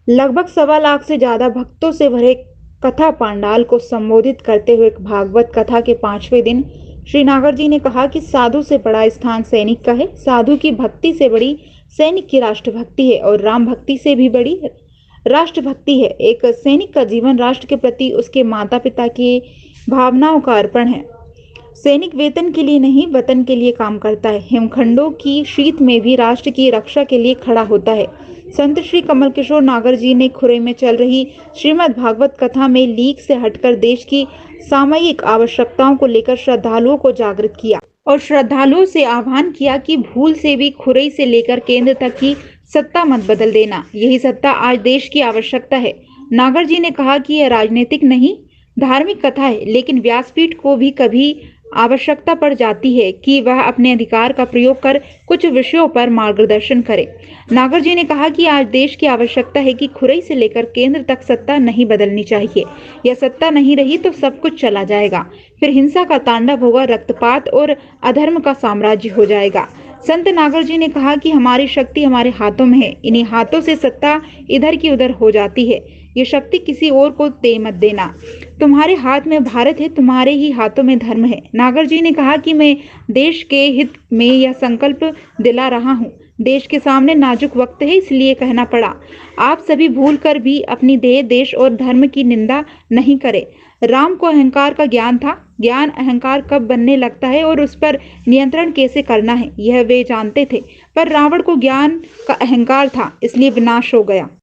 लगभग 1.25 लाख से ज्यादा भक्तों से भरे कथा पांडाल को संबोधित करते हुए भागवत कथा के 5वें दिन श्री नागर जी ने कहा कि साधु से बड़ा स्थान सैनिक का है। साधु की भक्ति से बड़ी सैनिक की राष्ट्रभक्ति है और राम भक्ति से भी बड़ी राष्ट्रभक्ति है। एक सैनिक का जीवन राष्ट्र के प्रति उसके माता पिता की भावनाओं का अर्पण है। सैनिक वेतन के लिए नहीं, वतन के लिए काम करता है। हिमखंडों की शीत में भी राष्ट्र की रक्षा के लिए खड़ा होता है। संत श्री कमल किशोर नागर जी ने खुरे में चल रही श्रीमद् भागवत कथा में लीक से हटकर देश की सामयिक आवश्यकताओं को लेकर श्रद्धालुओं को जागृत किया और श्रद्धालुओं से आह्वान किया कि भूल से भी खुरई से लेकर केंद्र तक की सत्ता मत बदल देना। यही सत्ता आज देश की आवश्यकता है। नागर जी ने कहा कि यह राजनीतिक नहीं, धार्मिक कथा है, लेकिन व्यासपीठ को भी कभी आवश्यकता पड़ जाती है कि वह अपने अधिकार का प्रयोग कर कुछ विषयों पर मार्गदर्शन करे। नागर जी ने कहा कि आज देश की आवश्यकता है कि खुरई से लेकर केंद्र तक सत्ता नहीं बदलनी चाहिए। यह सत्ता नहीं रही तो सब कुछ चला जाएगा, फिर हिंसा का तांडव होगा, रक्तपात और अधर्म का साम्राज्य हो जाएगा। संत नागर जी ने कहा कि हमारी शक्ति हमारे हाथों में है। इन्हीं हाथों से सत्ता इधर की उधर हो जाती है। ये शक्ति किसी और को दे मत देना। तुम्हारे हाथ में भारत है, तुम्हारे ही हाथों में धर्म है। नागर जी ने कहा कि मैं देश के हित में यह संकल्प दिला रहा हूँ। देश के सामने नाजुक वक्त है, इसलिए कहना पड़ा। आप सभी भूल कर भी अपनी देह, देश और धर्म की निंदा नहीं करें। राम को अहंकार का ज्ञान था। ज्ञान अहंकार कब बनने लगता है और उस पर नियंत्रण कैसे करना है, यह वे जानते थे। पर रावण को ज्ञान का अहंकार था, इसलिए विनाश हो गया।